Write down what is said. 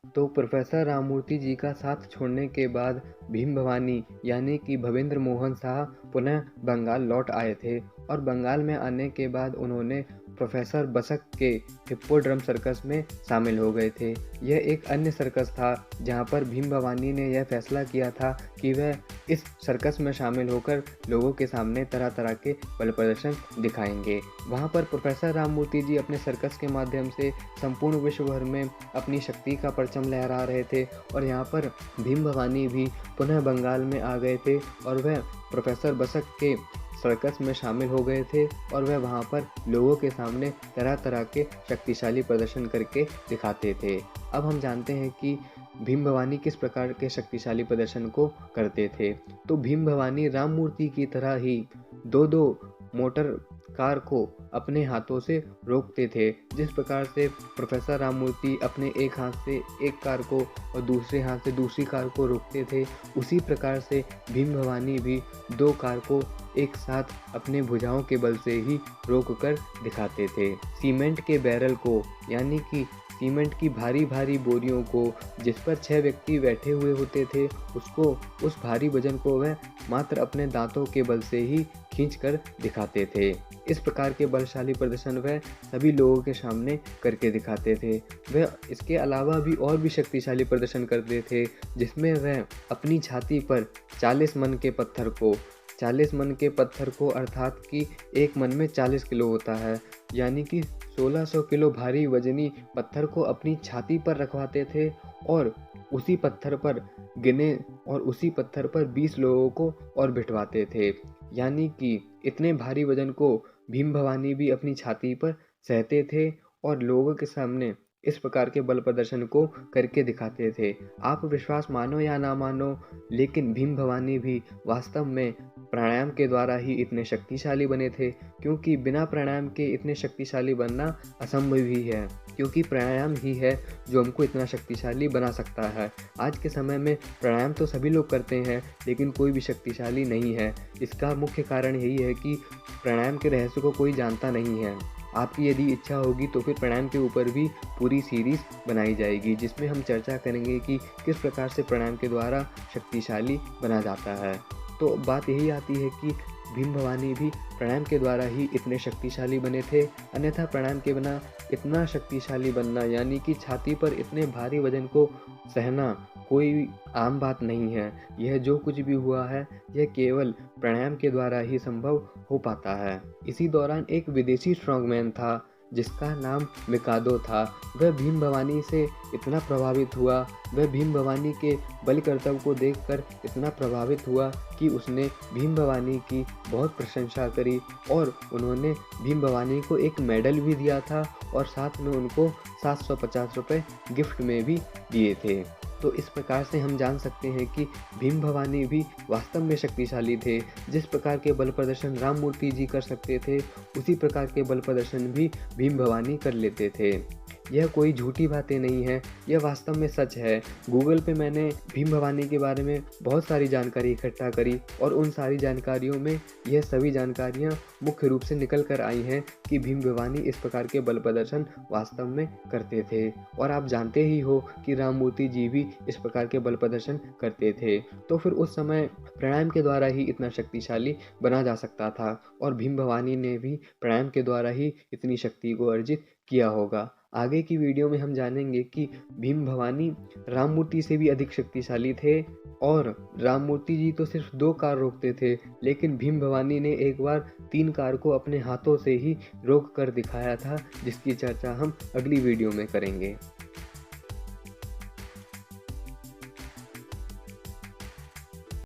तो प्रोफेसर राममूर्ति जी का साथ छोड़ने के बाद भीम भवानी यानी कि भवेंद्र मोहन शाह पुनः बंगाल लौट आए थे और बंगाल में आने के बाद उन्होंने प्रोफेसर बसक के हिप्पोड्रम सर्कस में शामिल हो गए थे। यह एक अन्य सर्कस था जहां पर भीम भवानी ने यह फैसला किया था कि वह इस सर्कस में शामिल होकर लोगों के सामने तरह तरह के बल प्रदर्शन दिखाएंगे। वहां पर प्रोफेसर राममूर्ति जी अपने सर्कस के माध्यम से संपूर्ण विश्व भर में अपनी शक्ति का परचम लहरा रहे थे और यहाँ पर भीम भवानी भी पुनः बंगाल में आ गए थे और वह प्रोफेसर बसक के सर्कस में शामिल हो गए थे और वह वहाँ पर लोगों के सामने तरह तरह के शक्तिशाली प्रदर्शन करके दिखाते थे। अब हम जानते हैं कि भीम भवानी किस प्रकार के शक्तिशाली प्रदर्शन को करते थे। तो भीम भवानी राममूर्ति की तरह ही दो मोटर कार को अपने हाथों से रोकते थे। जिस प्रकार से प्रोफेसर राममूर्ति अपने एक हाथ से एक कार को और दूसरे हाथ से दूसरी कार को रोकते थे, उसी प्रकार से भीम भवानी भी दो कार को एक साथ अपने भुजाओं के बल से ही रोक कर दिखाते थे। सीमेंट के बैरल को यानी कि सीमेंट की भारी भारी बोरियों को जिस पर 6 व्यक्ति बैठे हुए होते थे, उसको उस भारी वजन को वह मात्र अपने दांतों के बल से ही खींच कर दिखाते थे। इस प्रकार के बलशाली प्रदर्शन वह सभी लोगों के सामने करके दिखाते थे। वह इसके अलावा भी और भी शक्तिशाली प्रदर्शन करते थे, जिसमें वह अपनी छाती पर 40 मन के पत्थर को अर्थात कि एक मन में 40 किलो होता है, यानी कि 1600 किलो भारी वजनी पत्थर को अपनी छाती पर रखवाते थे और उसी पत्थर पर गिने और उसी पत्थर पर 20 लोगों को और बिठवाते थे। यानी कि इतने भारी वजन को भीम भवानी भी अपनी छाती पर सहते थे और लोगों के सामने इस प्रकार के बल प्रदर्शन को करके दिखाते थे। आप विश्वास मानो या ना मानो, लेकिन भीम भवानी भी वास्तव में प्राणायाम के द्वारा ही इतने शक्तिशाली बने थे, क्योंकि बिना प्राणायाम के इतने शक्तिशाली बनना असंभव ही है, क्योंकि प्राणायाम ही है जो हमको इतना शक्तिशाली बना सकता है। आज के समय में प्राणायाम तो सभी लोग करते हैं, लेकिन कोई भी शक्तिशाली नहीं है। इसका मुख्य कारण यही है कि प्राणायाम के रहस्य को कोई जानता नहीं है। आपकी यदि इच्छा होगी तो फिर प्राणायाम के ऊपर भी पूरी सीरीज़ बनाई जाएगी, जिसमें हम चर्चा करेंगे कि किस प्रकार से प्राणायाम के द्वारा शक्तिशाली बना जाता है। तो बात यही आती है कि भीम भवानी भी प्राणायाम के द्वारा ही इतने शक्तिशाली बने थे, अन्यथा प्राणायाम के बिना इतना शक्तिशाली बनना यानी कि छाती पर इतने भारी वजन को सहना कोई आम बात नहीं है। यह जो कुछ भी हुआ है, यह केवल प्राणायाम के द्वारा ही संभव हो पाता है। इसी दौरान एक विदेशी स्ट्रॉन्गमैन था जिसका नाम मिकादो था। वह भीम भवानी से इतना प्रभावित हुआ, वह भीम भवानी के बल कर्तव्य को देखकर इतना प्रभावित हुआ कि उसने भीम भवानी की बहुत प्रशंसा करी और उन्होंने भीम भवानी को एक मेडल भी दिया था और साथ में उनको 750 रुपये गिफ्ट में भी दिए थे। तो इस प्रकार से हम जान सकते हैं कि भीम भवानी भी वास्तव में शक्तिशाली थे। जिस प्रकार के बल प्रदर्शन राममूर्ति जी कर सकते थे, उसी प्रकार के बल प्रदर्शन भी भीम भवानी कर लेते थे। यह कोई झूठी बातें नहीं है, यह वास्तव में सच है। गूगल पे मैंने भीम भवानी के बारे में बहुत सारी जानकारी इकट्ठा करी और उन सारी जानकारियों में यह सभी जानकारियां मुख्य रूप से निकल कर आई हैं कि भीम भवानी इस प्रकार के बल प्रदर्शन वास्तव में करते थे। और आप जानते ही हो कि राममूर्ति जी भी इस प्रकार के बल प्रदर्शन करते थे। तो फिर उस समय प्राणायाम के द्वारा ही इतना शक्तिशाली बना जा सकता था और भीम भवानी ने भी प्राणायाम के द्वारा ही इतनी शक्ति को अर्जित किया होगा। आगे की वीडियो में हम जानेंगे कि भीम भवानी राममूर्ति से भी अधिक शक्तिशाली थे और राममूर्ति जी तो सिर्फ 2 कार रोकते थे, लेकिन भीम भवानी ने एक बार 3 कार को अपने हाथों से ही रोक कर दिखाया था, जिसकी चर्चा हम अगली वीडियो में करेंगे।